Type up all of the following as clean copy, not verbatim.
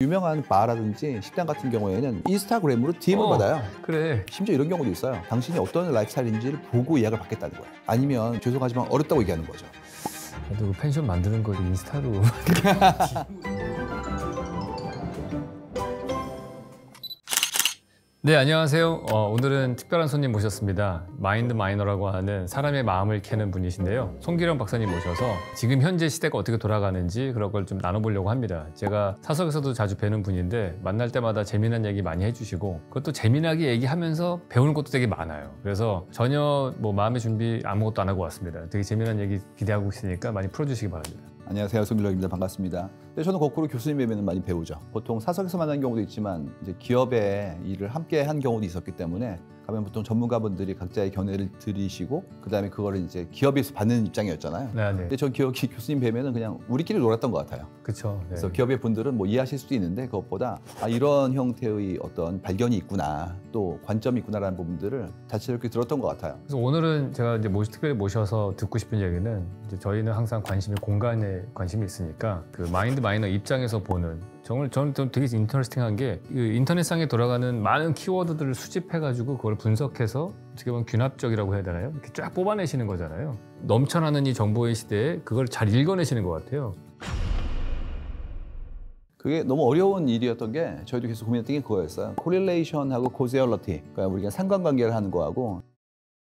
유명한 바라든지 식당 같은 경우에는 인스타그램으로 DM을 받아요. 그래. 심지어 이런 경우도 있어요. 당신이 어떤 라이프 스타일인지를 보고 예약을 받겠다는 거예요. 아니면 죄송하지만 어렵다고 얘기하는 거죠. 그래도 그 펜션 만드는 걸 인스타로. 네, 안녕하세요. 오늘은 특별한 손님 모셨습니다. 마인드 마이너라고 하는 사람의 마음을 캐는 분이신데요. 송기령 박사님 모셔서 지금 현재 시대가 어떻게 돌아가는지 그런 걸 좀 나눠보려고 합니다. 제가 사석에서도 자주 뵈는 분인데 만날 때마다 재미난 얘기 많이 해주시고 그것도 재미나게 얘기하면서 배우는 것도 되게 많아요. 그래서 전혀 뭐 마음의 준비 아무것도 안 하고 왔습니다. 되게 재미난 얘기 기대하고 있으니까 많이 풀어주시기 바랍니다. 안녕하세요, 송기령입니다. 반갑습니다. 근데 저는 거꾸로 교수님 뵈면 많이 배우죠. 보통 사석에서 만난 경우도 있지만 이제 기업에 일을 함께 한 경우도 있었기 때문에 가면 보통 전문가분들이 각자의 견해를 들이시고 그다음에 그거를 이제 기업에서 받는 입장이었잖아요. 네. 근데 전 기억이 교수님 뵈면은 그냥 우리끼리 놀았던 것 같아요. 그렇죠. 네. 그래서 기업의 분들은 뭐 이해하실 수도 있는데 그것보다 이런 형태의 어떤 발견이 있구나, 또 관점이 있구나라는 부분들을 자연스럽게 들었던 것 같아요. 그래서 오늘은 제가 이제 특별히 모셔서 듣고 싶은 얘기는 이제 저희는 항상 공간에 관심이 있으니까 그 마인드 마이너 입장에서 보는 저는 좀 되게 인터레스팅한 게 인터넷상에 돌아가는 많은 키워드들을 수집해가지고 그걸 분석해서 어떻게 보면 균합적이라고 해야 되나요? 이렇게 쫙 뽑아내시는 거잖아요. 넘쳐나는 이 정보의 시대에 그걸 잘 읽어내시는 것 같아요. 그게 너무 어려운 일이었던 게 저희도 계속 고민했던 게 그거였어요. 코릴레이션하고 코제얼러티, 그러니까 우리가 상관관계를 하는 거하고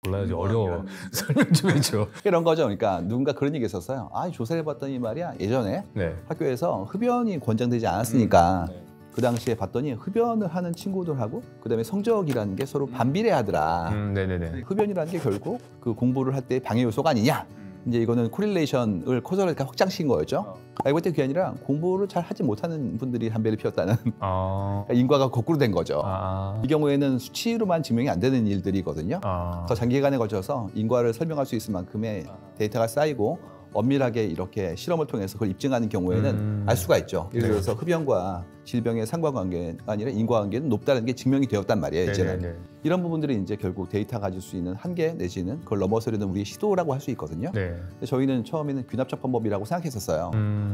몰라요, 어려워. 설명 좀 해줘. 이런 거죠. 그러니까 누군가 그런 얘기 했었어요. 조사를 해봤더니 말이야, 예전에 네. 학교에서 흡연이 권장되지 않았으니까 네. 그 당시에 봤더니 흡연을 하는 친구들하고 그다음에 성적이라는 게 서로 반비례하더라. 네네네. 흡연이라는 게 결국 그 공부를 할 때 방해 요소가 아니냐. 이제 이거는 코릴레이션을 코저럴까 확장시킨 거였죠. 알고 봤더니 그게 아니라 공부를 잘 하지 못하는 분들이 담배를 피웠다는 그러니까 인과가 거꾸로 된 거죠. 이 경우에는 수치로만 증명이 안 되는 일들이거든요. 더 장기간에 걸쳐서 인과를 설명할 수 있을 만큼의 데이터가 쌓이고 엄밀하게 이렇게 실험을 통해서 그걸 입증하는 경우에는 알 수가 있죠. 예를 들어서 흡연과 질병의 상관관계가 아니라 인과관계는 높다는 게 증명이 되었단 말이에요. 이제는 이런 부분들이 이제 결국 데이터 가질 수 있는 한계 내지는 그걸 넘어서려는 우리의 시도라고 할 수 있거든요. 근데 저희는 처음에는 균합적 방법이라고 생각했었어요.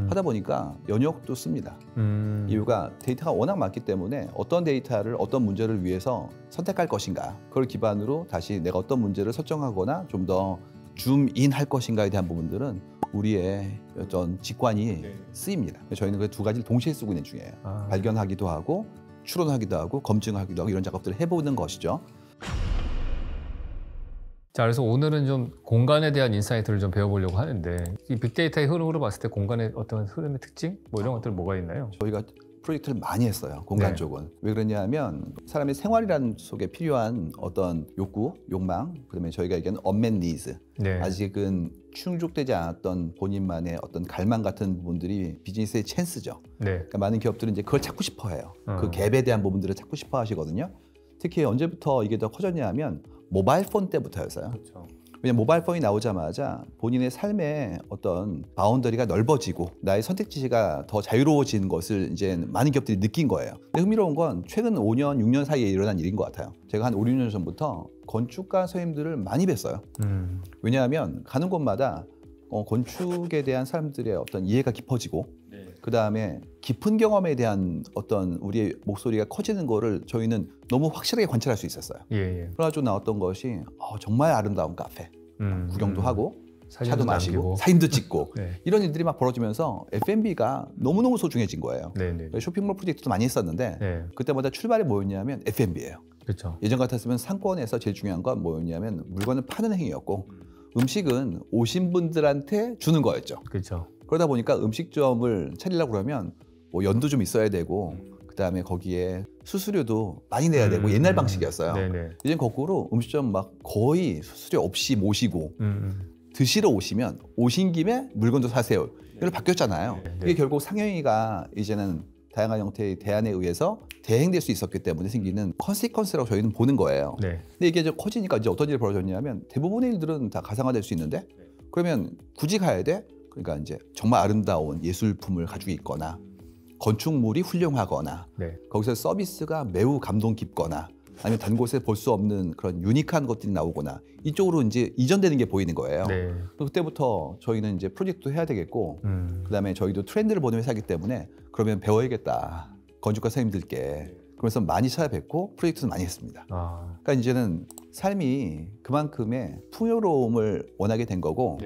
하다 보니까 연역도 씁니다. 이유가 데이터가 워낙 많기 때문에 어떤 데이터를 어떤 문제를 위해서 선택할 것인가, 그걸 기반으로 다시 내가 어떤 문제를 설정하거나 좀 더 줌인 할 것인가에 대한 부분들은 우리의 어떤 직관이 쓰입니다. 저희는 그 두 가지를 동시에 쓰고 있는 중이에요. 발견하기도 하고 추론하기도 하고 검증하기도 하고 이런 작업들을 해보는 것이죠. 자, 그래서 오늘은 좀 공간에 대한 인사이트를 좀 배워보려고 하는데 이 빅데이터의 흐름으로 봤을 때 공간의 어떤 흐름의 특징? 뭐 이런 것들 뭐가 있나요? 저희가 프로젝트를 많이 했어요. 공간 쪽은. 왜 그러냐면 사람의 생활이라는 속에 필요한 어떤 욕구, 욕망, 그다음에 저희가 얘기하는 unmet needs, 아직은 충족되지 않았던 본인만의 어떤 갈망 같은 부분들이 비즈니스의 찬스죠. 그러니까 많은 기업들은 이제 그걸 찾고 싶어해요. 그 갭에 대한 부분들을 찾고 싶어하시거든요. 특히 언제부터 이게 더 커졌냐 하면 모바일 폰 때부터였어요. 왜냐면 모바일 폰이 나오자마자 본인의 삶의 어떤 바운더리가 넓어지고 나의 선택지가 더 자유로워지는 것을 이제 많은 기업들이 느낀 거예요. 근데 흥미로운 건 최근 5년, 6년 사이에 일어난 일인 것 같아요. 제가 한 5, 6년 전부터 건축가 선생님들을 많이 뵀어요. 왜냐하면 가는 곳마다 건축에 대한 사람들의 어떤 이해가 깊어지고 그 다음에 깊은 경험에 대한 어떤 우리의 목소리가 커지는 거를 저희는 너무 확실하게 관찰할 수 있었어요. 그래가지고 나왔던 것이 정말 아름다운 카페, 구경도 하고 차도 마시고 사진도 찍고 이런 일들이 막 벌어지면서 F&B가 너무너무 소중해진 거예요. 쇼핑몰 프로젝트도 많이 했었는데 그때마다 출발이 뭐였냐면 F&B예요. 예전 같았으면 상권에서 제일 중요한 건 뭐였냐면 물건을 파는 행위였고 음식은 오신 분들한테 주는 거였죠. 그러다 보니까 음식점을 차리려고 그러면 뭐 연도 좀 있어야 되고 그다음에 거기에 수수료도 많이 내야 되고 옛날 방식이었어요. 이제는 거꾸로 음식점 막 거의 수수료 없이 모시고 드시러 오시면 오신 김에 물건도 사세요. 이걸로 바뀌었잖아요. 이게 결국 상영위가 이제는 다양한 형태의 대안에 의해서 대행될 수 있었기 때문에 생기는 컨시퀀스라고 저희는 보는 거예요. 근데 이게 이제 커지니까 이제 어떤 일이 벌어졌냐면 대부분의 일들은 다 가상화될 수 있는데 그러면 굳이 가야 돼? 그러니까 이제 정말 아름다운 예술품을 가지고 있거나 건축물이 훌륭하거나 거기서 서비스가 매우 감동 깊거나 아니면 단 곳에 볼 수 없는 그런 유니크한 것들이 나오거나 이쪽으로 이제 이전되는 게 보이는 거예요. 그때부터 저희는 이제 프로젝트도 해야 되겠고 그다음에 저희도 트렌드를 보는 회사이기 때문에 그러면 배워야겠다. 건축가 선생님들께. 그래서 많이 찾아뵙고 프로젝트도 많이 했습니다. 그러니까 이제는 삶이 그만큼의 풍요로움을 원하게 된 거고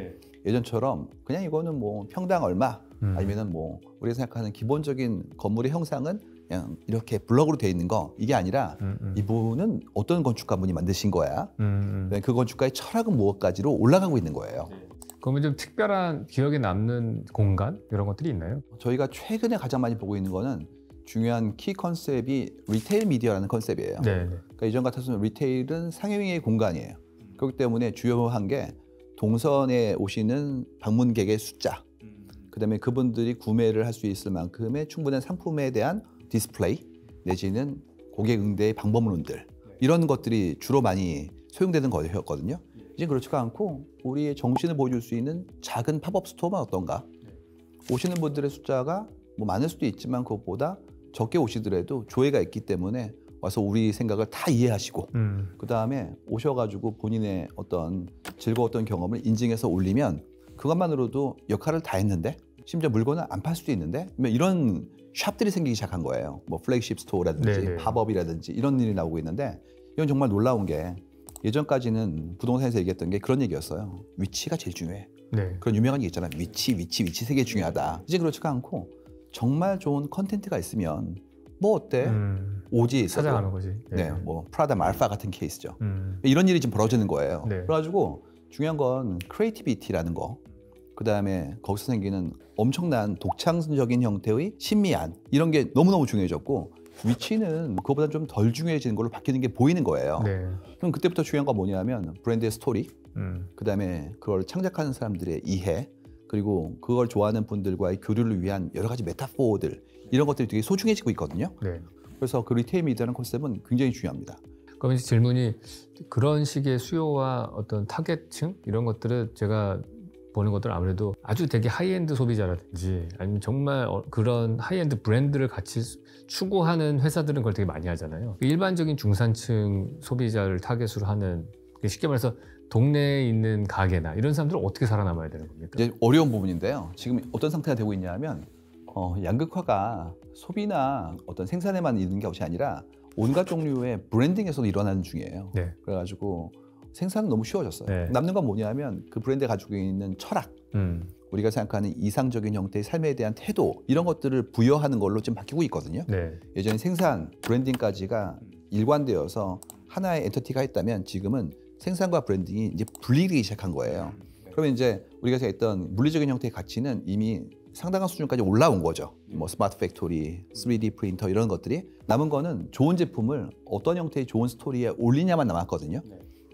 예전처럼 그냥 이거는 뭐 평당 얼마 아니면은 뭐 우리가 생각하는 기본적인 건물의 형상은 그냥 이렇게 블럭으로 되어 있는 거 이게 아니라 이분은 어떤 건축가분이 만드신 거야. 그 건축가의 철학은 무엇까지로 올라가고 있는 거예요. 그러면 좀 특별한 기억에 남는 공간 이런 것들이 있나요? 저희가 최근에 가장 많이 보고 있는 거는 중요한 키 컨셉이 리테일 미디어라는 컨셉이에요. 그러니까 이전 같아서는 리테일은 상용의 공간이에요. 그렇기 때문에 주요한 게 동선에 오시는 방문객의 숫자, 그다음에 그분들이 구매를 할 수 있을 만큼의 충분한 상품에 대한 디스플레이 내지는 고객 응대의 방법론들 이런 것들이 주로 많이 소용되는 거였거든요. 이제 그렇지가 않고 우리의 정신을 보여줄 수 있는 작은 팝업 스토어만 어떤가? 오시는 분들의 숫자가 뭐 많을 수도 있지만 그것보다 적게 오시더라도 조회가 있기 때문에 와서 우리 생각을 다 이해하시고 그 다음에 오셔가지고 본인의 어떤 즐거웠던 경험을 인증해서 올리면 그것만으로도 역할을 다 했는데 심지어 물건을 안 팔 수도 있는데 이런 샵들이 생기기 시작한 거예요. 뭐 플래그십 스토어라든지 팝업이라든지 이런 일이 나오고 있는데 이건 정말 놀라운 게 예전까지는 부동산에서 얘기했던 게 그런 얘기였어요. 위치가 제일 중요해. 그런 유명한 얘기 있잖아요. 위치 되게 중요하다. 이제 그렇지가 않고 정말 좋은 컨텐츠가 있으면 뭐 어때? 오지 찾아가는 거지. 뭐 프라다 말파 같은 케이스죠. 이런 일이 지금 벌어지는 거예요. 그래가지고 중요한 건 크리에이티비티라는 거. 그 다음에 거기서 생기는 엄청난 독창적인 형태의 신미안 이런 게 너무너무 중요해졌고 위치는 그거보다 좀 덜 중요해지는 걸로 바뀌는 게 보이는 거예요. 그럼 그때부터 중요한 건 뭐냐면 브랜드의 스토리, 그 다음에 그걸 창작하는 사람들의 이해, 그리고 그걸 좋아하는 분들과의 교류를 위한 여러 가지 메타포들 이런 것들이 되게 소중해지고 있거든요. 그래서 그 리테일 미디어라는 컨셉은 굉장히 중요합니다. 그럼 이제 질문이 그런 식의 수요와 어떤 타겟층 이런 것들을 제가 보는 것들은 아무래도 아주 되게 하이엔드 소비자라든지 아니면 정말 그런 하이엔드 브랜드를 같이 추구하는 회사들은 그걸 되게 많이 하잖아요. 일반적인 중산층 소비자를 타겟으로 하는 쉽게 말해서 동네에 있는 가게나 이런 사람들은 어떻게 살아남아야 되는 겁니까? 이제 어려운 부분인데요. 지금 어떤 상태가 되고 있냐면 양극화가 소비나 어떤 생산에만 있는 것이 아니라 온갖 종류의 브랜딩에서도 일어나는 중이에요. 그래가지고 생산은 너무 쉬워졌어요. 남는 건 뭐냐면 그 브랜드가 가지고 있는 철학, 우리가 생각하는 이상적인 형태의 삶에 대한 태도 이런 것들을 부여하는 걸로 좀 바뀌고 있거든요. 예전에 생산, 브랜딩까지가 일관되어서 하나의 엔터티가 있다면 지금은 생산과 브랜딩이 이제 분리되기 시작한 거예요. 그러면 이제 우리가 생각했던 물리적인 형태의 가치는 이미 상당한 수준까지 올라온 거죠. 뭐 스마트 팩토리, 3D 프린터 이런 것들이 남은 거는 좋은 제품을 어떤 형태의 좋은 스토리에 올리냐만 남았거든요.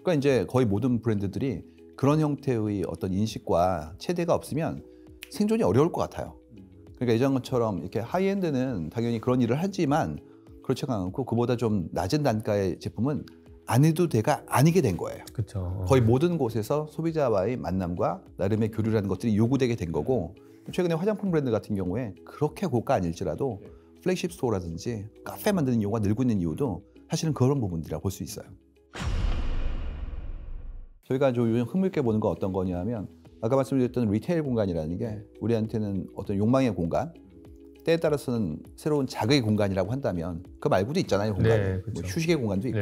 그러니까 이제 거의 모든 브랜드들이 그런 형태의 어떤 인식과 체대가 없으면 생존이 어려울 것 같아요. 그러니까 예전처럼 이렇게 하이엔드는 당연히 그런 일을 하지만 그렇지 않고 그보다 좀 낮은 단가의 제품은 안 해도 돼가 아니게 된 거예요. 거의 모든 곳에서 소비자와의 만남과 나름의 교류라는 것들이 요구되게 된 거고 최근에 화장품 브랜드 같은 경우에 그렇게 고가 아닐지라도 플래그십 스토어라든지 카페 만드는 이유가 늘고 있는 이유도 사실은 그런 부분들이라고 볼 수 있어요. 저희가 요즘 흥미있게 보는 건 어떤 거냐면 아까 말씀드렸던 리테일 공간이라는 게 우리한테는 어떤 욕망의 공간, 때에 따라서는 새로운 자극의 공간이라고 한다면 그 말고도 있잖아요. 공간이. 뭐 휴식의 공간도 있고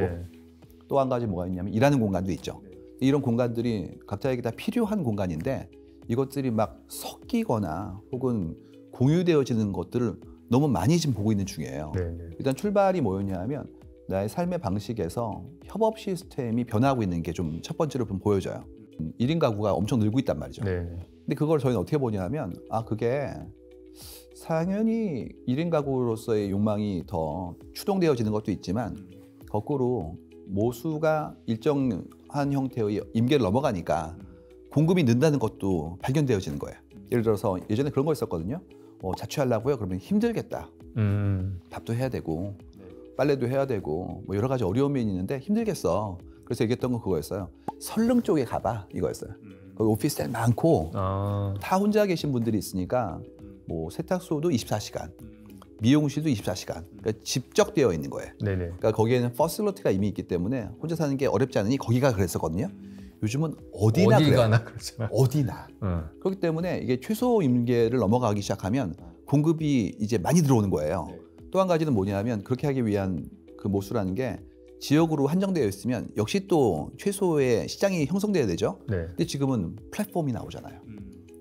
또 한 가지 뭐가 있냐면 일하는 공간도 있죠. 이런 공간들이 각자에게 다 필요한 공간인데 이것들이 막 섞이거나 혹은 공유되어지는 것들을 너무 많이 지금 보고 있는 중이에요. 일단 출발이 뭐였냐면 나의 삶의 방식에서 협업 시스템이 변화하고 있는 게 좀 첫 번째로 좀 보여져요. 1인 가구가 엄청 늘고 있단 말이죠. 근데 그걸 저희는 어떻게 보냐면 그게 당연히 1인 가구로서의 욕망이 더 추동되어지는 것도 있지만 거꾸로 모수가 일정한 형태의 임계를 넘어가니까 공급이 는다는 것도 발견되어지는 거예요. 예를 들어서 예전에 그런 거 있었거든요. 자취하려고요? 그러면 힘들겠다. 밥도 해야 되고 빨래도 해야 되고 뭐 여러 가지 어려움이 있는데 힘들겠어. 그래서 얘기했던 건 그거였어요. 설릉 쪽에 가봐 이거였어요. 거기 오피스텔 많고 다 혼자 계신 분들이 있으니까 뭐 세탁소도 24시간, 미용실도 24시간. 그러니까 집적되어 있는 거예요. 그러니까 거기에는 퍼실리티가 이미 있기 때문에 혼자 사는 게 어렵지 않으니 거기가 그랬었거든요. 요즘은 어디나 그래요. 어디나. 그렇기 때문에 이게 최소 임계를 넘어가기 시작하면 공급이 이제 많이 들어오는 거예요. 또 한 가지는 뭐냐면 그렇게 하기 위한 그 모수라는 게 지역으로 한정되어 있으면 역시 또 최소의 시장이 형성돼야 되죠. 네. 근데 지금은 플랫폼이 나오잖아요.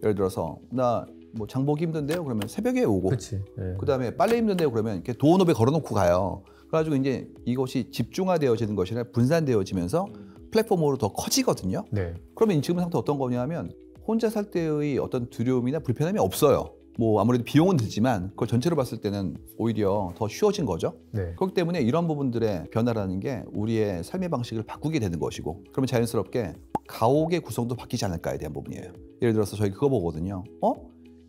예를 들어서 나 뭐 장보기 힘든데요. 그러면 새벽에 오고, 그치. 네. 그다음에 빨래 힘든데요. 그러면 이렇게 도어노브에 걸어놓고 가요. 그래가지고 이제 이것이 집중화되어지는 것이 아니라 분산되어지면서 플랫폼으로 더 커지거든요. 네. 그러면 지금 상태 어떤 거냐면 혼자 살 때의 어떤 두려움이나 불편함이 없어요. 뭐 아무래도 비용은 들지만 그걸 전체로 봤을 때는 오히려 더 쉬워진 거죠. 네. 그렇기 때문에 이런 부분들의 변화라는 게 우리의 삶의 방식을 바꾸게 되는 것이고, 그러면 자연스럽게 가옥의 구성도 바뀌지 않을까에 대한 부분이에요. 예를 들어서 저희 그거 보거든요.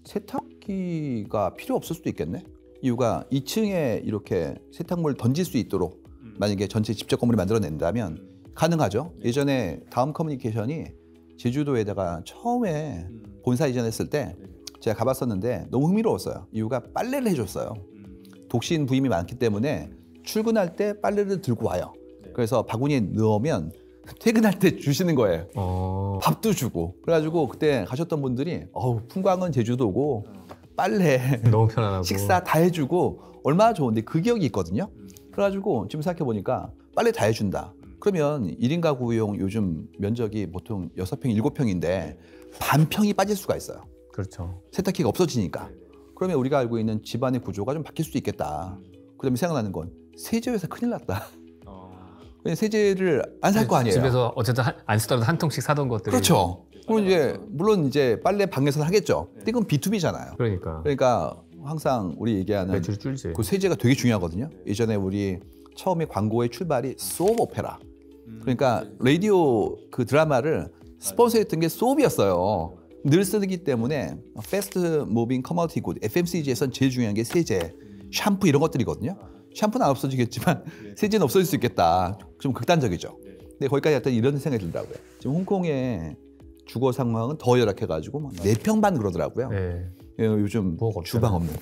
세탁기가 필요 없을 수도 있겠네. 이유가 2층에 이렇게 세탁물 던질 수 있도록 만약에 전체 직접 건물을 만들어낸다면 가능하죠. 예전에 다음 커뮤니케이션이 제주도에다가 처음에 본사 이전했을 때 제가 가봤었는데 너무 흥미로웠어요. 이유가 빨래를 해줬어요. 독신 부임이 많기 때문에 출근할 때 빨래를 들고 와요. 그래서 바구니에 넣으면 퇴근할 때 주시는 거예요. 밥도 주고. 그래가지고 그때 가셨던 분들이 풍광은 제주도고 빨래 너무 편안하고 식사 다 해주고 얼마나 좋은데 그 기억이 있거든요. 그래가지고 지금 생각해보니까 빨래 다 해준다. 그러면 1인 가구용 요즘 면적이 보통 6평, 7평인데 반 평이 빠질 수가 있어요. 그렇죠. 세탁기가 없어지니까. 그러면 우리가 알고 있는 집안의 구조가 좀 바뀔 수 있겠다. 그다음에 생각나는 건 세제회사 큰일 났다. 세제를 안 살 거 아니에요. 집에서 어쨌든 안 쓰더라도 한 통씩 사던 것들이. 그렇죠. 그럼 이제 물론 이제 빨래 방에서 하겠죠. 근데 그건 B2B잖아요. 그러니까 항상 우리 얘기하는 매출이 줄지. 그 세제가 되게 중요하거든요. 예전에 우리 처음에 광고의 출발이 소업 오페라. 그러니까 라디오 그 드라마를 스폰서했던 게 소업이었어요. 늘 쓰기 때문에 패스트 무빙 커머디티 굿 FMCG에선 제일 중요한 게 세제, 샴푸 이런 것들이거든요. 샴푸는 안 없어지겠지만 세제는 없어질 수 있겠다. 좀 극단적이죠. 근데 거기까지 했더니 이런 생각이 들더라고요. 지금 홍콩의 주거 상황은 더 열악해가지고 4평 반 그러더라고요. 네. 요즘 주방 없는.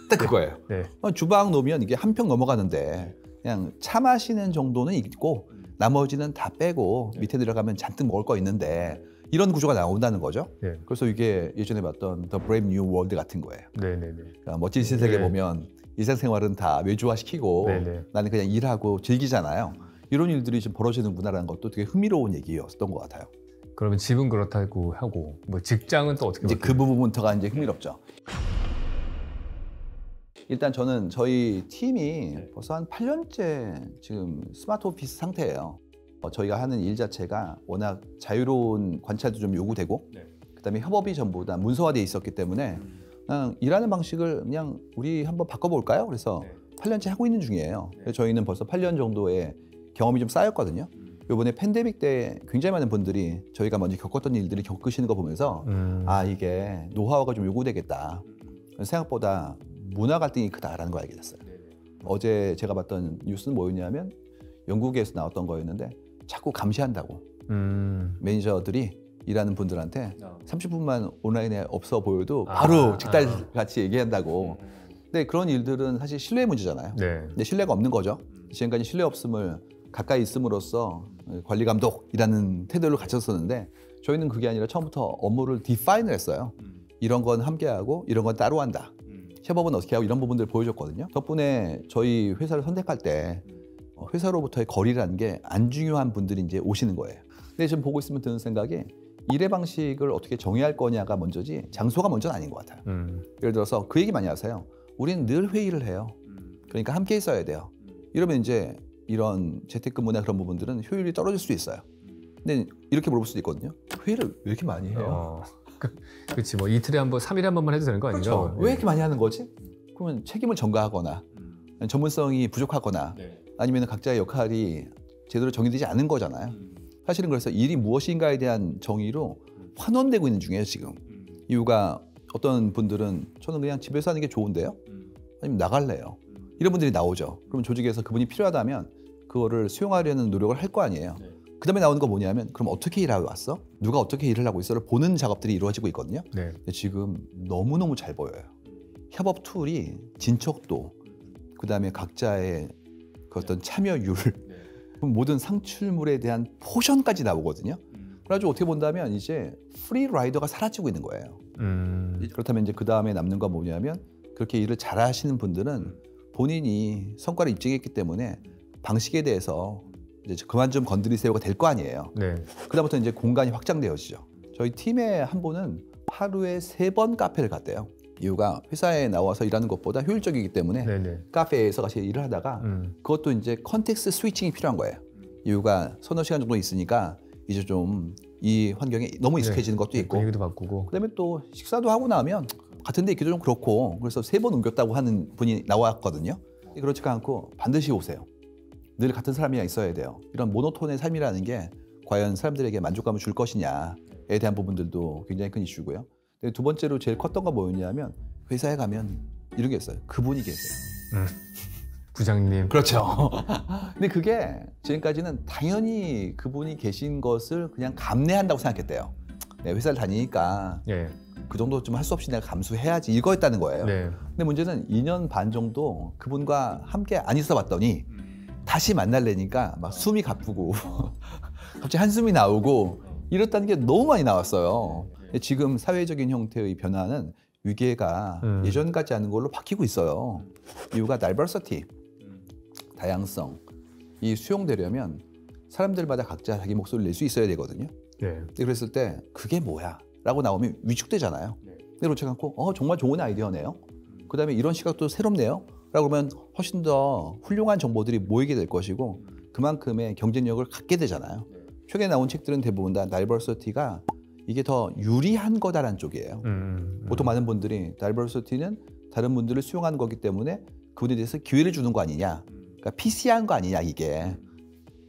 딱 그거예요. 네. 주방 놓으면 이게 한 평 넘어가는데 그냥 차 마시는 정도는 있고 나머지는 다 빼고 밑에 들어가면 잔뜩 먹을 거 있는데 이런 구조가 나온다는 거죠. 네. 그래서 이게 예전에 봤던 The Brave New World 같은 거예요. 그러니까 멋진 신세계 보면 일상생활은 다 외주화시키고 나는 그냥 일하고 즐기잖아요. 이런 일들이 좀 벌어지는구나라는 것도 되게 흥미로운 얘기였던 것 같아요. 그러면 집은 그렇다고 하고 뭐 직장은 또 어떻게? 이제 그 부분부터가 이제 흥미롭죠. 일단 저는 저희 팀이 벌써 한 8년째 지금 스마트 오피스 상태예요. 저희가 하는 일 자체가 워낙 자유로운 관찰도 좀 요구되고 그다음에 협업이 전부 다 문서화되어 있었기 때문에 그냥 일하는 방식을 그냥 우리 한번 바꿔볼까요? 그래서 8년째 하고 있는 중이에요. 저희는 벌써 8년 정도의 경험이 좀 쌓였거든요. 이번에 팬데믹 때 굉장히 많은 분들이 저희가 먼저 겪었던 일들을 겪으시는 거 보면서 이게 노하우가 좀 요구되겠다. 생각보다 문화 갈등이 크다라는 걸 알게 됐어요. 어제 제가 봤던 뉴스는 뭐였냐면 영국에서 나왔던 거였는데 자꾸 감시한다고 매니저들이 일하는 분들한테 30분만 온라인에 없어 보여도 바로 직달같이 얘기한다고. 근데 그런 일들은 사실 신뢰의 문제잖아요. 근데 신뢰가 없는 거죠. 지금까지 신뢰 없음을 가까이 있음으로써 관리 감독이라는 태도를 갖췄었는데 저희는 그게 아니라 처음부터 업무를 디파인을 했어요. 이런 건 함께하고 이런 건 따로 한다. 협업은 어떻게 하고 이런 부분들을 보여줬거든요. 덕분에 저희 회사를 선택할 때 회사로부터의 거리라는 게 안 중요한 분들이 이제 오시는 거예요. 근데 지금 보고 있으면 드는 생각이 일의 방식을 어떻게 정의할 거냐가 먼저지 장소가 먼저는 아닌 것 같아요. 예를 들어서 그 얘기 많이 하세요. 우리는 늘 회의를 해요. 그러니까 함께 있어야 돼요. 이러면 이제 이런 재택근무나 그런 부분들은 효율이 떨어질 수 있어요. 근데 이렇게 물어볼 수도 있거든요. 회의를 왜 이렇게 많이 해요? 그렇지. 뭐 이틀에 한 번, 3일에 한 번만 해도 되는 거 아닌가? 그렇죠. 왜 이렇게 많이 하는 거지? 그러면 책임을 전가하거나 전문성이 부족하거나 아니면 각자의 역할이 제대로 정의되지 않은 거잖아요. 사실은 그래서 일이 무엇인가에 대한 정의로 환원되고 있는 중이에요 지금. 이유가 어떤 분들은 저는 그냥 집에서 하는 게 좋은데요? 아니면 나갈래요. 이런 분들이 나오죠. 그러면 조직에서 그분이 필요하다면 그거를 수용하려는 노력을 할 거 아니에요. 그 다음에 나오는 거 뭐냐면 그럼 어떻게 일하고 왔어? 누가 어떻게 일을 하고 있어를 보는 작업들이 이루어지고 있거든요. 근데 지금 너무너무 잘 보여요. 협업 툴이 진척도, 그 다음에 각자의 그 어떤 참여율, 모든 상출물에 대한 포션까지 나오거든요. 그래가지고 어떻게 본다면 이제 프리 라이더가 사라지고 있는 거예요. 그렇다면 이제 그 다음에 남는 건 뭐냐면 그렇게 일을 잘 하시는 분들은 본인이 성과를 입증했기 때문에 방식에 대해서 이제 그만 좀 건드리세요가 될 거 아니에요. 네. 그다음부터 이제 공간이 확장되어지죠. 저희 팀의 한 분은 하루에 3번 카페를 갔대요. 이유가 회사에 나와서 일하는 것보다 효율적이기 때문에 네네. 카페에서 같이 일을 하다가 그것도 이제 컨텍스트 스위칭이 필요한 거예요. 이유가 서너 시간 정도 있으니까 이제 좀 이 환경에 너무 익숙해지는 것도 있고 분위기도 바꾸고 그다음에 또 식사도 하고 나면 같은 데 있기도 좀 그렇고 그래서 3번 옮겼다고 하는 분이 나왔거든요. 그렇지가 않고 반드시 오세요. 늘 같은 사람이랑 있어야 돼요. 이런 모노톤의 삶이라는 게 과연 사람들에게 만족감을 줄 것이냐에 대한 부분들도 굉장히 큰 이슈고요. 두 번째로 제일 컸던 건 뭐였냐면 회사에 가면 이런 게 있어요. 그분이 계세요. 부장님. 그렇죠. 근데 그게 지금까지는 당연히 그분이 계신 것을 그냥 감내한다고 생각했대요. 네, 회사를 다니니까 예. 그 정도 좀 할 수 없이 내가 감수해야지 이거였다는 거예요. 네. 근데 문제는 2년 반 정도 그분과 함께 안 있어 봤더니 다시 만날래니까 막 숨이 가쁘고 갑자기 한숨이 나오고 이렇다는 게 너무 많이 나왔어요. 지금 사회적인 형태의 변화는 위계가 예전 같지 않은 걸로 바뀌고 있어요. 이유가 다이버시티, 다양성, 이 수용되려면 사람들마다 각자 자기 목소리를 낼 수 있어야 되거든요. 네. 그랬을 때 그게 뭐야? 라고 나오면 위축되잖아요. 근데 그렇지 않고 정말 좋은 아이디어네요. 그 다음에 이런 시각도 새롭네요. 라고 그러면 훨씬 더 훌륭한 정보들이 모이게 될 것이고 그만큼의 경쟁력을 갖게 되잖아요. 최근에 나온 책들은 대부분 다 다이버시티가 이게 더 유리한 거다라는 쪽이에요. 보통 많은 분들이 다이버시티는 다른 분들을 수용하는 거기 때문에 그분에 대해서 기회를 주는 거 아니냐. 그러니까 PC한 거 아니냐 이게.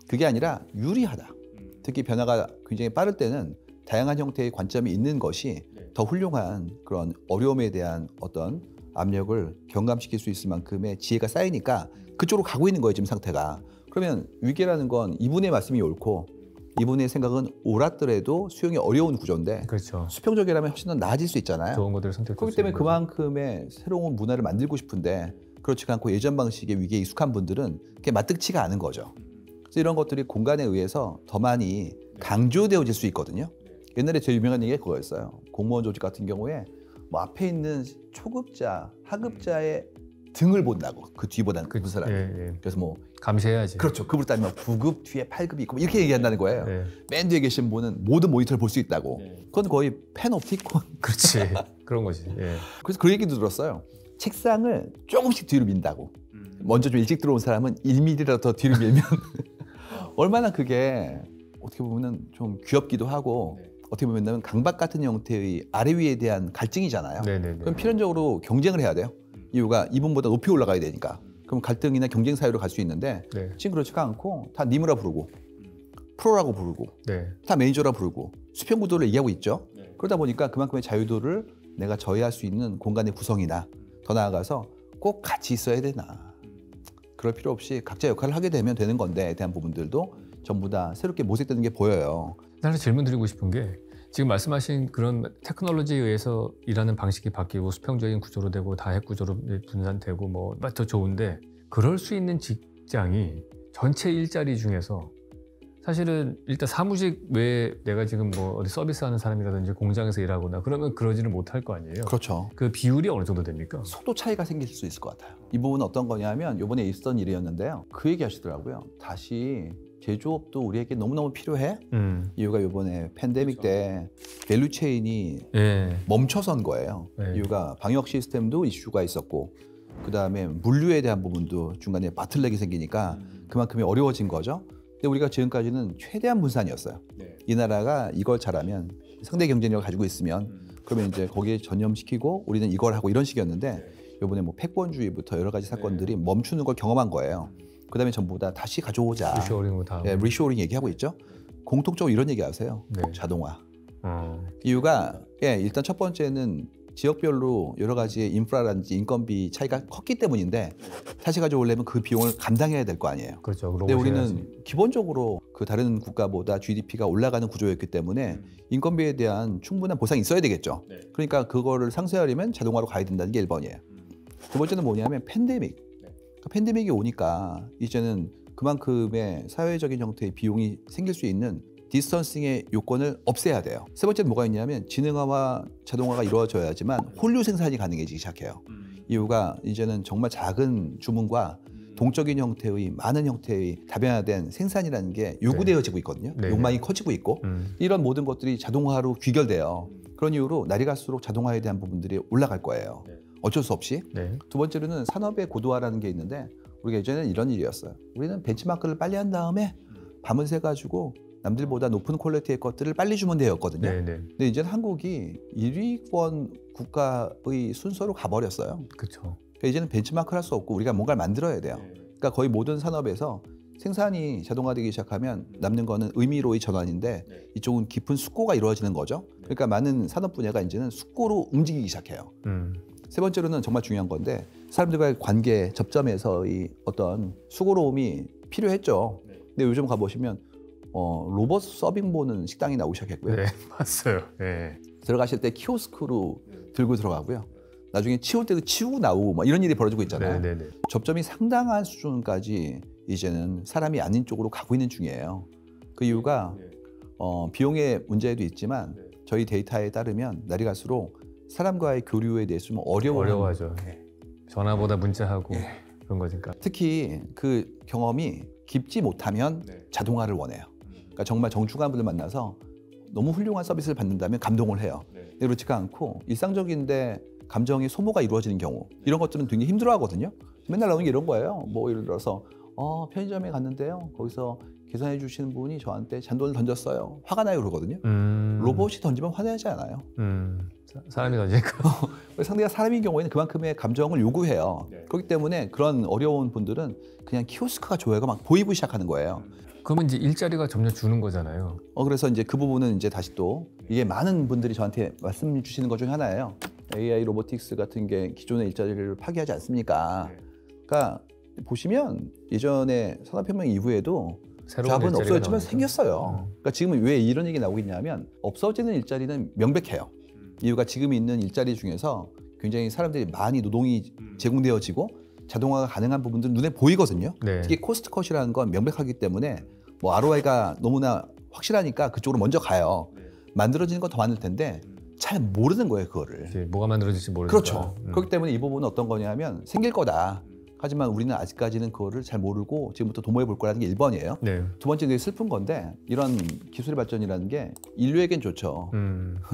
그게 아니라 유리하다. 특히 변화가 굉장히 빠를 때는 다양한 형태의 관점이 있는 것이 더 훌륭한 그런 어려움에 대한 어떤 압력을 경감시킬 수 있을 만큼의 지혜가 쌓이니까 그쪽으로 가고 있는 거예요 지금 상태가. 그러면 위계라는 건 이분의 말씀이 옳고 이분의 생각은 옳았더라도 수용이 어려운 구조인데 그렇죠. 수평적이라면 훨씬 더 나아질 수 있잖아요. 좋은 것들을 선택할 그렇기 수 때문에 있는 거죠. 그만큼의 새로운 문화를 만들고 싶은데 그렇지 않고 예전 방식의 위계에 익숙한 분들은 그게 마뜩치가 않은 거죠. 그래서 이런 것들이 공간에 의해서 더 많이 강조되어질 수 있거든요. 옛날에 제일 유명한 얘기가 그거였어요. 공무원 조직 같은 경우에 뭐 앞에 있는 초급자, 하급자의 등을 본다고 그 뒤보다는 그 사람이. 그래서 뭐 감시해야지. 그렇죠. 급으로 따지면 9급 뒤에 8급이 있고 이렇게 얘기한다는 거예요. 네. 맨 뒤에 계신 분은 모든 모니터를 볼 수 있다고. 그건 거의 팬옵티콘. 그렇지. 그런 거지. 예. 그래서 그 얘기도 들었어요. 책상을 조금씩 뒤로 민다고. 먼저 좀 일찍 들어온 사람은 1mm라도 더 뒤로 밀면 얼마나 그게 어떻게 보면 좀 귀엽기도 하고 어떻게 보면 강박 같은 형태의 아래 위에 대한 갈증이잖아요. 네네네. 그럼 필연적으로 경쟁을 해야 돼요. 이유가 이분보다 높이 올라가야 되니까. 그럼 갈등이나 경쟁 사유로 갈 수 있는데 네. 지금 그렇지가 않고 다 님이라 부르고 프로라고 부르고 네. 다 매니저라 부르고 수평 구도를 얘기하고 있죠. 그러다 보니까 그만큼의 자유도를 내가 저해할 수 있는 공간의 구성이나 더 나아가서 꼭 같이 있어야 되나. 그럴 필요 없이 각자 역할을 하게 되면 되는 건데에 대한 부분들도 전부 다 새롭게 모색되는 게 보여요. 하나 질문 드리고 싶은 게 지금 말씀하신 그런 테크놀로지에 의해서 일하는 방식이 바뀌고 수평적인 구조로 되고 다핵 구조로 분산되고 뭐 더 좋은데 그럴 수 있는 직장이 전체 일자리 중에서 사실은 일단 사무직 외에 내가 지금 뭐 어디 서비스하는 사람이라든지 공장에서 일하거나 그러면 그러지는 못할 거 아니에요. 그렇죠. 그 비율이 어느 정도 됩니까? 속도 차이가 생길 수 있을 것 같아요. 이 부분은 어떤 거냐면 이번에 있었던 일이었는데요. 그 얘기 하시더라고요. 다시 제조업도 우리에게 너무너무 필요해? 이유가 이번에 팬데믹 때 밸류 체인이 멈춰선 거예요. 이유가 방역 시스템도 이슈가 있었고 그 다음에 물류에 대한 부분도 중간에 바틀렉이 생기니까 그만큼이 어려워진 거죠. 근데 우리가 지금까지는 최대한 분산이었어요. 이 나라가 이걸 잘하면 상대 경쟁력을 가지고 있으면 그러면 이제 거기에 전념시키고 우리는 이걸 하고 이런 식이었는데 이번에 뭐 패권주의부터 여러 가지 사건들이 멈추는 걸 경험한 거예요. 그 다음에 전부 다 다시 가져오자. 리쇼어링 다. 리쇼어링 얘기하고 있죠. 공통적으로 이런 얘기 하세요. 자동화. 이유가 일단 첫 번째는 지역별로 여러 가지의 인프라라든지 인건비 차이가 컸기 때문인데 다시 가져오려면 그 비용을 감당해야 될 거 아니에요. 그렇죠. 근데 우리는 기본적으로 그 다른 국가보다 GDP가 올라가는 구조였기 때문에 인건비에 대한 충분한 보상이 있어야 되겠죠. 그러니까 그거를 상쇄하려면 자동화로 가야 된다는 게 1번이에요. 두 번째는 뭐냐면 팬데믹. 팬데믹이 오니까 이제는 그만큼의 사회적인 형태의 비용이 생길 수 있는 디스턴싱의 요건을 없애야 돼요. 세 번째는 뭐가 있냐면 지능화와 자동화가 이루어져야지만 홀류 생산이 가능해지기 시작해요. 이유가 이제는 정말 작은 주문과 동적인 형태의 많은 형태의 다변화된 생산이라는 게 요구되어지고 있거든요. 네. 욕망이 커지고 있고 이런 모든 것들이 자동화로 귀결돼요. 그런 이유로 날이 갈수록 자동화에 대한 부분들이 올라갈 거예요. 어쩔 수 없이. 두 번째로는 산업의 고도화라는 게 있는데 우리가 예전에는 이런 일이었어요. 우리는 벤치마크를 빨리 한 다음에 밤을 새가지고 남들보다 높은 퀄리티의 것들을 빨리 주면 되었거든요. 근데 이제는 한국이 1위권 국가의 순서로 가버렸어요. 그렇죠. 그러니까 이제는 벤치마크를 할 수 없고 우리가 뭔가를 만들어야 돼요. 그러니까 거의 모든 산업에서 생산이 자동화되기 시작하면 남는 거는 의미로의 전환인데 이쪽은 깊은 숙고가 이루어지는 거죠. 그러니까 많은 산업 분야가 이제는 숙고로 움직이기 시작해요. 세 번째로는 정말 중요한 건데 사람들과의 관계, 접점에서의 어떤 수고로움이 필요했죠. 근데 요즘 가보시면 로봇 서빙 보는 식당이 나오기 시작했고요. 네, 봤어요. 네. 들어가실 때 키오스크로 들고 들어가고요. 나중에 치울 때도 치우고 나오고 막 이런 일이 벌어지고 있잖아요. 접점이 상당한 수준까지 이제는 사람이 아닌 쪽으로 가고 있는 중이에요. 그 이유가 비용의 문제도 있지만 저희 데이터에 따르면 날이 갈수록 사람과의 교류에 대해서 좀 어려워하죠. 전화보다 문자하고 그런 거니까. 특히 그 경험이 깊지 못하면 자동화를 원해요. 그러니까 정말 정중한 분들 만나서 너무 훌륭한 서비스를 받는다면 감동을 해요. 근데 그렇지가 않고 일상적인데 감정의 소모가 이루어지는 경우 이런 것들은 굉장히 힘들어하거든요. 맨날 나오는 게 이런 거예요. 뭐 예를 들어서 편의점에 갔는데요. 거기서 계산해 주시는 분이 저한테 잔돈을 던졌어요. 화가 나요 그러거든요. 로봇이 던지면 화내지 않아요. 사람이 던지니까. 상대가 사람인 경우에는 그만큼의 감정을 요구해요. 그렇기 때문에 그런 어려운 분들은 그냥 키오스크가 좋아요가 막 보이기 시작하는 거예요. 그러면 이제 일자리가 점점 주는 거잖아요. 그래서 이제 그 부분은 이제 다시 또 이게 많은 분들이 저한테 말씀 주시는 것 중에 하나예요. AI 로보틱스 같은 게 기존의 일자리를 파괴하지 않습니까? 그러니까 보시면 예전에 산업혁명 이후에도 잡은 없어졌지만 생겼어요. 그러니까 지금은 왜 이런 얘기 나오고 있냐면 없어지는 일자리는 명백해요. 이유가 지금 있는 일자리 중에서 굉장히 사람들이 많이 노동이 제공되어지고 자동화가 가능한 부분들은 눈에 보이거든요. 특히 코스트 컷이라는 건 명백하기 때문에 뭐 ROI가 너무나 확실하니까 그쪽으로 먼저 가요. 만들어지는 건 더 많을 텐데 잘 모르는 거예요, 그거를. 뭐가 만들어질지 모르니까. 그렇죠. 그렇기 때문에 이 부분은 어떤 거냐면 생길 거다. 하지만 우리는 아직까지는 그거를 잘 모르고 지금부터 도모해 볼 거라는 게 1번이에요. 두 번째 되게 슬픈 건데 이런 기술의 발전이라는 게 인류에겐 좋죠.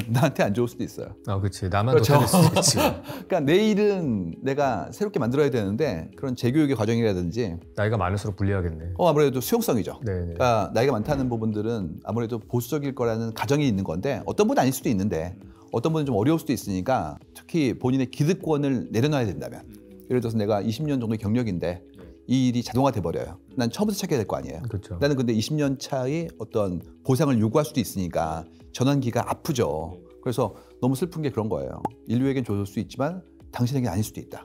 나한테 안 좋을 수도 있어요. 그렇지. 나만 못할 수도 있지. 그러니까 내일은 내가 새롭게 만들어야 되는데 그런 재교육의 과정이라든지 나이가 많을수록 불리하겠네. 아무래도 수용성이죠. 그러니까 나이가 많다는 부분들은 아무래도 보수적일 거라는 가정이 있는 건데 어떤 분은 아닐 수도 있는데 어떤 분은 좀 어려울 수도 있으니까 특히 본인의 기득권을 내려놔야 된다면 예를 들어서 내가 20년 정도의 경력인데 이 일이 자동화돼 버려요. 난 처음부터 찾게 될 거 아니에요. 나는 근데 20년 차의 어떤 보상을 요구할 수도 있으니까 전환기가 아프죠. 그래서 너무 슬픈 게 그런 거예요. 인류에겐 좋을 수 있지만 당신에겐 아닐 수도 있다.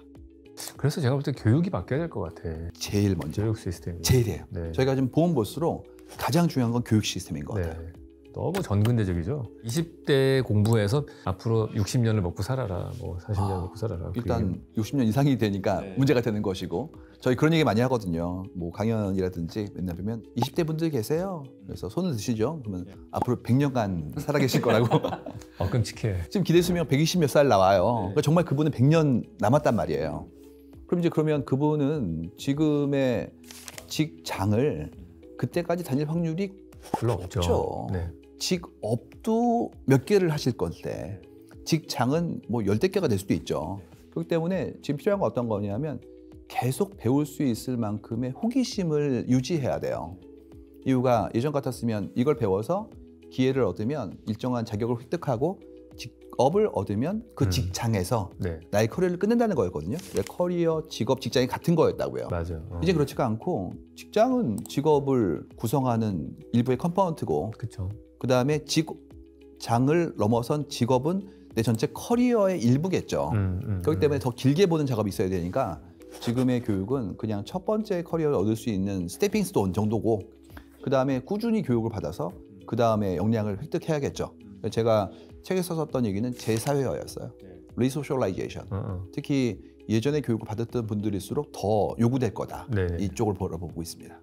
그래서 제가 볼 때 교육이 바뀌어야 될 것 같아. 제일 먼저. 교육 시스템이. 제일이에요. 저희가 지금 보면 볼수록 가장 중요한 건 교육 시스템인 것 같아요. 너무 전근대적이죠. 20대 공부해서 앞으로 60년을 먹고 살아라, 뭐 40년 먹고 살아라. 일단 60년 이상이 되니까 문제가 되는 것이고 저희 그런 얘기 많이 하거든요. 뭐 강연이라든지 맨날 보면 20대 분들 계세요. 그래서 손을 드시죠. 그러면 앞으로 100년간 살아계실 거라고. 끔찍해. 지금 기대 수명 120 몇 살 나와요. 그러니까 정말 그분은 100년 남았단 말이에요. 그럼 이제 그러면 그분은 지금의 직장을 그때까지 다닐 확률이 별로 없죠. 직업도 몇 개를 하실 건데 직장은 뭐 10대 개가 될 수도 있죠. 그렇기 때문에 지금 필요한 건 어떤 거냐면 계속 배울 수 있을 만큼의 호기심을 유지해야 돼요. 이유가 예전 같았으면 이걸 배워서 기회를 얻으면 일정한 자격을 획득하고 직업을 얻으면 그 직장에서 나의 커리어를 끝낸다는 거였거든요. 커리어, 직업, 직장이 같은 거였다고요. 맞아. 이제 그렇지가 않고 직장은 직업을 구성하는 일부의 컴포넌트고 그 다음에 직장을 넘어선 직업은 내 전체 커리어의 일부겠죠. 그렇기 때문에 더 길게 보는 작업이 있어야 되니까 지금의 교육은 그냥 첫 번째 커리어를 얻을 수 있는 스테핑 스톤 정도고 그 다음에 꾸준히 교육을 받아서 그 다음에 역량을 획득해야겠죠. 제가 책에서 썼던 얘기는 재사회화였어요. 리소셜라이제이션. 특히 예전에 교육을 받았던 분들일수록 더 요구될 거다. 이쪽을 보고 있습니다.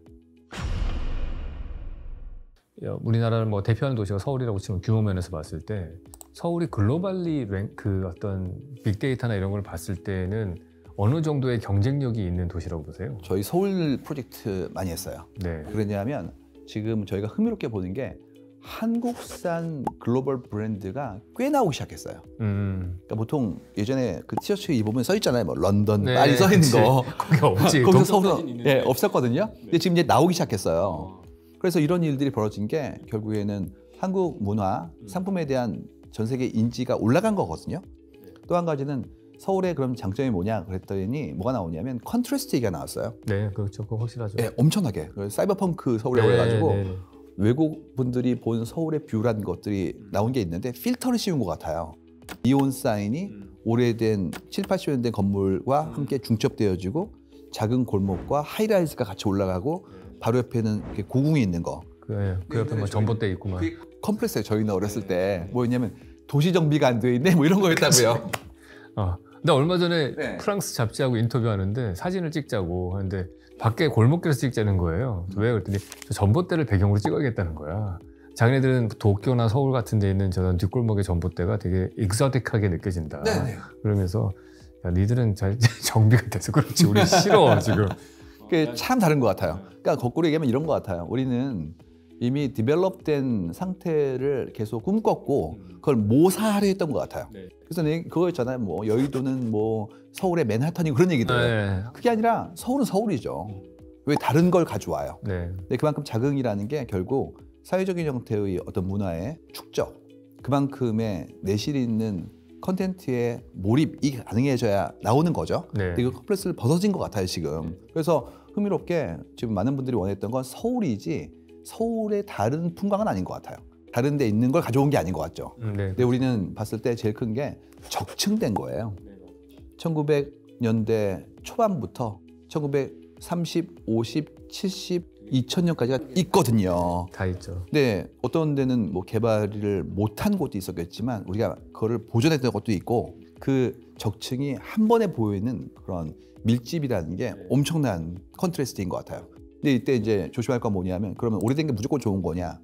우리나라를 뭐 대표하는 도시가 서울이라고 치면 규모 면에서 봤을 때 서울이 글로벌리 그 어떤 빅데이터나 이런 걸 봤을 때는 어느 정도의 경쟁력이 있는 도시라고 보세요? 저희 서울 프로젝트 많이 했어요. 네. 그러냐면 지금 저희가 흥미롭게 보는 게 한국산 글로벌 브랜드가 꽤 나오기 시작했어요. 그러니까 보통 예전에 그 티셔츠 입으면 써 있잖아요. 뭐 런던, 네, 파리 써 있는 그치. 거. 거기 없지. 거기서 서울서 없었거든요. 근데 지금 이제 나오기 시작했어요. 그래서 이런 일들이 벌어진 게 결국에는 한국 문화, 상품에 대한 전 세계 인지가 올라간 거거든요. 또 한 가지는 서울의 그런 장점이 뭐냐 그랬더니 뭐가 나오냐면 컨트라스트 얘기가 나왔어요. 네, 그렇죠. 그거 확실하죠. 네, 엄청나게 사이버펑크 서울이라고 네, 해가지고 네. 외국 분들이 본 서울의 뷰라는 것들이 나온 게 있는데 필터를 씌운 것 같아요. 니온 사인이 오래된 7, 80년대 건물과 함께 중첩되어지고 작은 골목과 하이라이트가 같이 올라가고 바로 옆에는 이렇게 고궁이 있는 거. 그 옆에 뭐 전봇대 있구만. 컴플렉스예요. 저희는 어렸을 때 뭐였냐면 도시 정비가 안 돼 있네 뭐 이런 거였다고요. 나 얼마 전에 네. 프랑스 잡지하고 인터뷰하는데 사진을 찍자고 하는데 밖에 골목길에서 찍자는 거예요. 왜 그랬더니 저 전봇대를 배경으로 찍어야겠다는 거야. 자기네들은 도쿄나 서울 같은 데 있는 저런 뒷골목의 전봇대가 되게 익소틱하게 느껴진다. 네네. 그러면서 야, 니들은 잘 정비가 돼서 그렇지 우리 싫어 지금. 그게 참 다른 것 같아요. 그러니까 거꾸로 얘기하면 이런 것 같아요. 우리는 이미 디벨롭된 상태를 계속 꿈꿨고 그걸 모사하려 했던 것 같아요. 그래서 그거 있잖아요. 뭐 여의도는 뭐 서울의 맨하탄이고 그런 얘기들. 네. 그게 아니라 서울은 서울이죠. 왜 다른 걸 가져와요? 네. 근데 그만큼 자긍이라는 게 결국 사회적인 형태의 어떤 문화의 축적, 그만큼의 내실 있는 컨텐츠에 몰입이 가능해져야 나오는 거죠. 네. 근데 그 컴플렉스를 벗어진 것 같아요 지금. 그래서 흥미롭게 지금 많은 분들이 원했던 건 서울이지 서울의 다른 풍광은 아닌 것 같아요. 다른 데 있는 걸 가져온 게 아닌 것 같죠. 네. 근데 우리는 봤을 때 제일 큰 게 적층된 거예요. 1900년대 초반부터 1930, 50, 70, 2000년까지가 있거든요. 다 있죠. 근데 어떤 데는 뭐 개발을 못한 곳도 있었겠지만 우리가 그거를 보존했던 것도 있고 그 적층이 한 번에 보이는 그런 밀집이라는 게 엄청난 컨트라스트인 것 같아요. 근데 이때 이제 조심할 건 뭐냐면 그러면 오래된 게 무조건 좋은 거냐?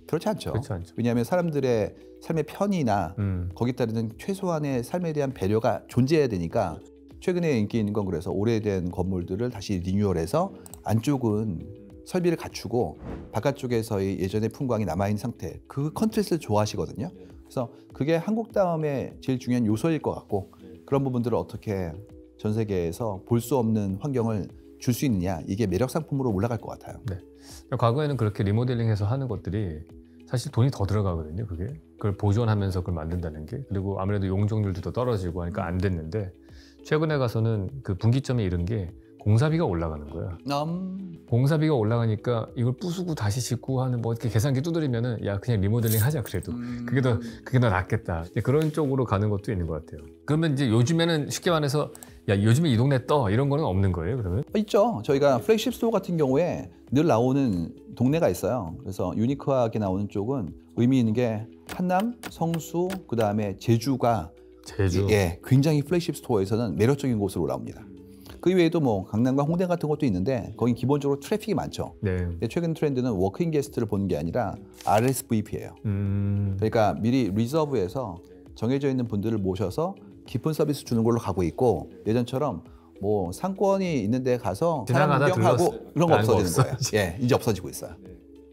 그렇지 않죠. 그렇지 않죠. 왜냐하면 사람들의 삶의 편의나 거기에 따르는 최소한의 삶에 대한 배려가 존재해야 되니까 최근에 인기 있는 건 그래서 오래된 건물들을 다시 리뉴얼해서 안쪽은 설비를 갖추고 바깥쪽에서의 예전의 풍광이 남아있는 상태, 그 컨트라스트를 좋아하시거든요. 그래서 그게 한국다움의 제일 중요한 요소일 것 같고 그런 부분들을 어떻게 전 세계에서 볼 수 없는 환경을 줄 수 있느냐, 이게 매력 상품으로 올라갈 것 같아요. 네. 과거에는 그렇게 리모델링해서 하는 것들이 사실 돈이 더 들어가거든요. 그걸 보존하면서 그걸 만든다는 게. 그리고 아무래도 용적률도 더 떨어지고 하니까 안 됐는데 최근에 가서는 그 분기점에 이른 게 공사비가 올라가는 거야. 공사비가 올라가니까 이걸 부수고 다시 짓고 하는 뭐 이렇게 계산기 두드리면은 야 그냥 리모델링 하자 그래도 그게 더 낫겠다. 그런 쪽으로 가는 것도 있는 것 같아요. 그러면 이제 요즘에는 쉽게 말해서 야 요즘에 이 동네 떠 이런 거는 없는 거예요 그러면? 있죠. 저희가 플래그십 스토어 같은 경우에 늘 나오는 동네가 있어요. 그래서 유니크하게 나오는 쪽은 의미 있는 게 한남, 성수, 그 다음에 제주가 굉장히 플래그십 스토어에서는 매력적인 곳으로 나옵니다. 그 외에도 뭐 강남과 홍대 같은 것도 있는데 거긴 기본적으로 트래픽이 많죠. 네. 근데 최근 트렌드는 워크인 게스트를 보는 게 아니라 RSVP예요. 그러니까 미리 리저브해서 정해져 있는 분들을 모셔서 깊은 서비스 주는 걸로 가고 있고 예전처럼 뭐 상권이 있는 데 가서 사람 구경하고 이런 거 없어지는 거예요. 예, 이제 없어지고 있어요.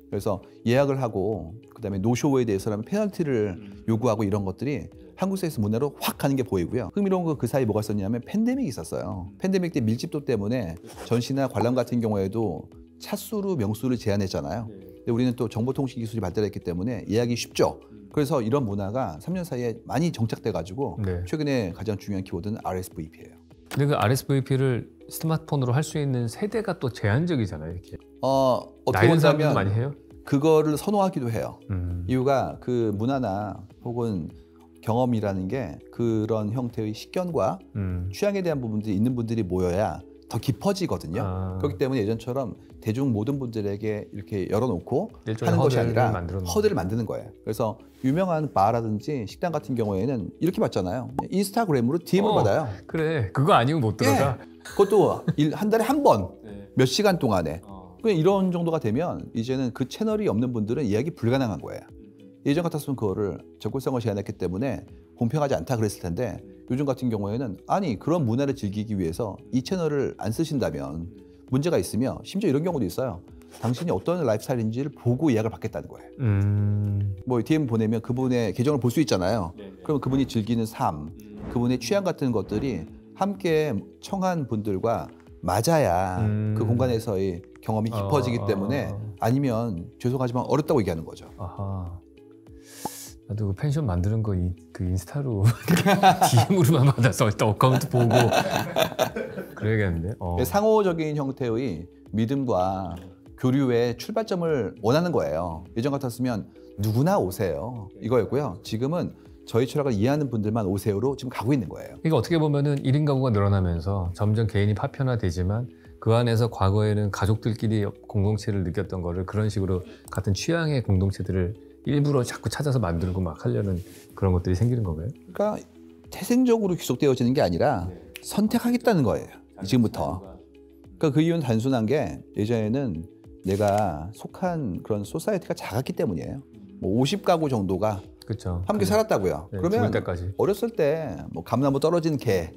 그래서 예약을 하고 그다음에 노쇼에 대해서라면 페널티를 요구하고 이런 것들이 한국 사회에서 문화로 확 가는 게 보이고요. 흥미로운 거 그 사이 뭐가 있었냐면 팬데믹이 있었어요. 팬데믹 때 밀집도 때문에 전시나 관람 같은 경우에도 차수로 명수를 제한했잖아요. 근데 우리는 또 정보통신 기술이 발달했기 때문에 예약이 쉽죠. 그래서 이런 문화가 3년 사이에 많이 정착돼 가지고 최근에 가장 중요한 키워드는 RSVP예요. 근데 그 RSVP를 스마트폰으로 할 수 있는 세대가 또 제한적이잖아요. 이렇게. 어떻게 보면 많이 해요? 그거를 선호하기도 해요. 이유가 그 문화나 혹은 경험이라는 게 그런 형태의 식견과 취향에 대한 부분들이 있는 분들이 모여야 더 깊어지거든요. 그렇기 때문에 예전처럼 대중 모든 분들에게 이렇게 열어놓고 하는 것이 아니라 허들을 만드는 거예요. 그래서 유명한 바라든지 식당 같은 경우에는 이렇게 받잖아요. 인스타그램으로 DM을 받아요. 그래, 그거 아니고 못 들어가. 그것도 한 달에 한 번, 몇 시간 동안에. 그냥 이런 정도가 되면 이제는 그 채널이 없는 분들은 예약이 불가능한 거예요. 예전 같았으면 그거를 접근성을 제한했기 때문에 공평하지 않다 그랬을 텐데 요즘 같은 경우에는 아니 그런 문화를 즐기기 위해서 이 채널을 안 쓰신다면 문제가 있으며 심지어 이런 경우도 있어요. 당신이 어떤 라이프 스타일인지를 보고 예약을 받겠다는 거예요. 뭐 DM 보내면 그분의 계정을 볼 수 있잖아요. 그럼 그분이 즐기는 삶, 그분의 취향 같은 것들이 함께 청한 분들과 맞아야 그 공간에서의 경험이 깊어지기 때문에 아니면 죄송하지만 어렵다고 얘기하는 거죠. 아하. 나도 그 펜션 만드는 거 그 인스타로 DM으로만 받아서 일단 어카운트 보고 그래야겠는데. 상호적인 형태의 믿음과 교류의 출발점을 원하는 거예요. 예전 같았으면 누구나 오세요 이거였고요. 지금은 저희 철학을 이해하는 분들만 오세요로 지금 가고 있는 거예요. 이거 어떻게 보면은 1인 가구가 늘어나면서 점점 개인이 파편화되지만 그 안에서 과거에는 가족들끼리 공동체를 느꼈던 거를 그런 식으로 같은 취향의 공동체들을 일부러 자꾸 찾아서 만들고 막 하려는 그런 것들이 생기는 건가요? 그러니까 태생적으로 귀속되어지는 게 아니라 선택하겠다는 거예요. 지금부터. 그러니까 그 이유는 단순한 게 예전에는 내가 속한 그런 소사이어티가 작았기 때문이에요. 뭐 50가구 정도가 그쵸. 함께 살았다고요. 네, 그러면 죽을 때까지. 어렸을 때 뭐 감나무 떨어진 개,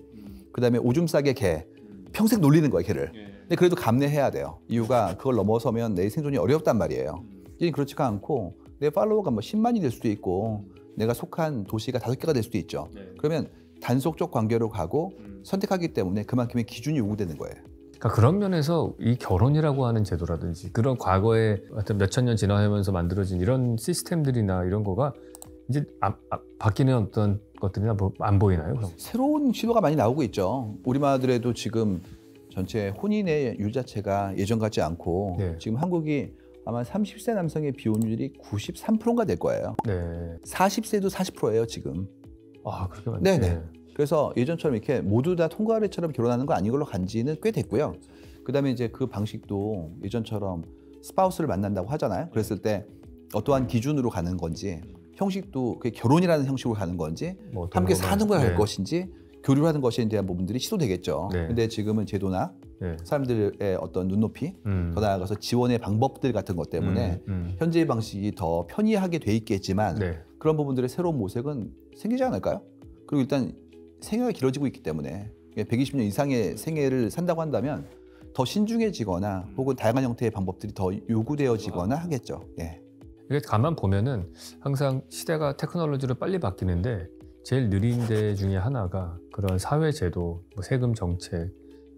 그다음에 오줌 싸개 개, 평생 놀리는 거예요, 걔를. 근데 그래도 감내해야 돼요. 이유가 그걸 넘어서면 내 생존이 어렵단 말이에요. 이제 그렇지가 않고 내 팔로워가 뭐 10만이 될 수도 있고 내가 속한 도시가 5개가 될 수도 있죠. 그러면 단속적 관계로 가고 선택하기 때문에 그만큼의 기준이 요구되는 거예요. 그러니까 그런 면에서 이 결혼이라고 하는 제도라든지 그런 과거에 어떤 몇천 년 지나면서 만들어진 이런 시스템들이나 이런 거가 이제 바뀌는 어떤 것들이나 안 보이나요? 그럼? 새로운 시도가 많이 나오고 있죠. 우리만 하더라도 지금 전체 혼인의 율 자체가 예전 같지 않고 네. 지금 한국이 아마 30세 남성의 비혼율이 93%가 될 거예요. 네. 40세도 40%예요 지금. 아 그렇게 많네. 네네. 그래서 예전처럼 이렇게 모두 다 통과례처럼 결혼하는 거 아닌 걸로 간 지는 꽤 됐고요. 그다음에 이제 그 방식도 예전처럼 스파우스를 만난다고 하잖아요. 그랬을 때 어떠한 기준으로 가는 건지 형식도 그게 결혼이라는 형식으로 가는 건지 뭐 함께 사는 걸 할 네. 것인지 교류하는 것에 대한 부분들이 시도되겠죠. 네. 근데 지금은 제도나 네. 사람들의 어떤 눈높이 더 나아가서 지원의 방법들 같은 것 때문에 현재의 방식이 더 편리하게 돼 있겠지만 네. 그런 부분들의 새로운 모색은 생기지 않을까요? 그리고 일단 생애가 길어지고 있기 때문에 120년 이상의 생애를 산다고 한다면 더 신중해지거나 혹은 다양한 형태의 방법들이 더 요구되어지거나 하겠죠. 예. 이게 가만 보면은 항상 시대가 테크놀로지로 빨리 바뀌는데 제일 느린 데 중에 하나가 그런 사회 제도, 뭐 세금 정책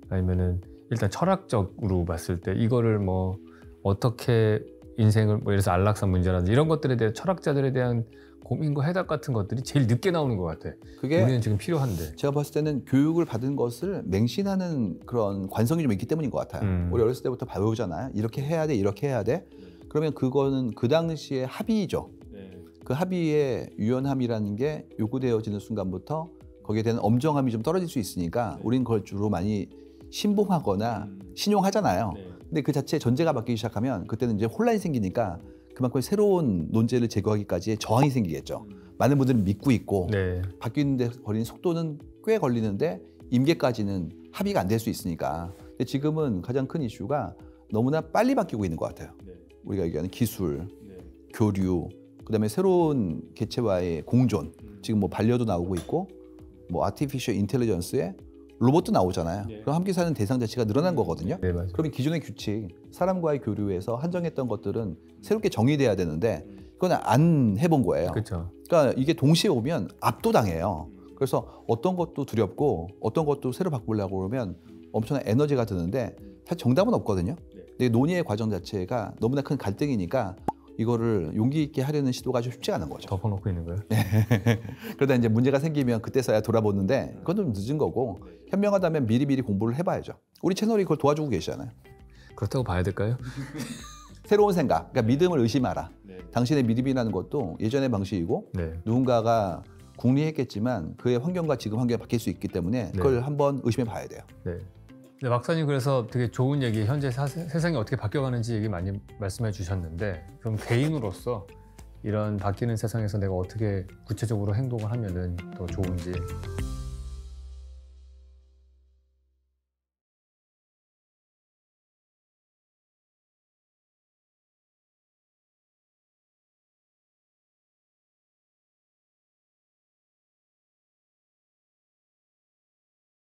아니면은 일단 철학적으로 봤을 때 이거를 뭐 어떻게 인생을 뭐 예를 들어서 안락사 문제라든지 이런 것들에 대한 철학자들에 대한 고민과 해답 같은 것들이 제일 늦게 나오는 것 같아. 그게 우리는 지금 필요한데. 제가 봤을 때는 교육을 받은 것을 맹신하는 그런 관성이 좀 있기 때문인 것 같아요. 우리 어렸을 때부터 배우잖아요. 이렇게 해야 돼, 이렇게 해야 돼. 그러면 그거는 그 당시의 합의죠. 그 합의의 유연함이라는 게 요구되어지는 순간부터 거기에 대한 엄정함이 좀 떨어질 수 있으니까 우린 그걸 주로 많이 신봉하거나 신용하잖아요. 근데 그 자체의 전제가 바뀌기 시작하면 그때는 이제 혼란이 생기니까 그만큼 새로운 논제를 제거하기까지의 저항이 생기겠죠. 많은 분들은 믿고 있고 네. 바뀌는데 걸리는 속도는 꽤 걸리는데 임계까지는 합의가 안 될 수 있으니까. 근데 지금은 가장 큰 이슈가 너무나 빨리 바뀌고 있는 것 같아요. 우리가 얘기하는 기술, 교류, 그다음에 새로운 개체와의 공존. 지금 뭐 반려도 나오고 있고 뭐 아티피셜 인텔리전스에 로봇도 나오잖아요. 그럼 함께 사는 대상 자체가 늘어난 거거든요. 네, 맞아요. 그러면 기존의 규칙, 사람과의 교류에서 한정했던 것들은 새롭게 정의돼야 되는데 그건 안 해본 거예요. 그렇죠. 그러니까 이게 동시에 오면 압도당해요. 그래서 어떤 것도 두렵고 어떤 것도 새로 바꾸려고 그러면 엄청난 에너지가 드는데 사실 정답은 없거든요. 근데 논의의 과정 자체가 너무나 큰 갈등이니까 이거를 용기 있게 하려는 시도가 좀 쉽지 않은 거죠. 덮어놓고 있는 거예요? 그러다 이제 문제가 생기면 그때서야 돌아보는데 그건 좀 늦은 거고 현명하다면 미리미리 공부를 해봐야죠. 우리 채널이 그걸 도와주고 계시잖아요. 그렇다고 봐야 될까요? 새로운 생각, 그러니까 믿음을 의심하라. 당신의 믿음이라는 것도 예전의 방식이고 네. 누군가가 궁리했겠지만 그의 환경과 지금 환경이 바뀔 수 있기 때문에 그걸 한번 의심해 봐야 돼요. 네. 네, 박사님 그래서 되게 좋은 얘기, 현재 세상이 어떻게 바뀌어가는지 얘기 많이 말씀해 주셨는데 그럼 개인으로서 이런 바뀌는 세상에서 내가 어떻게 구체적으로 행동을 하면은 더 좋은지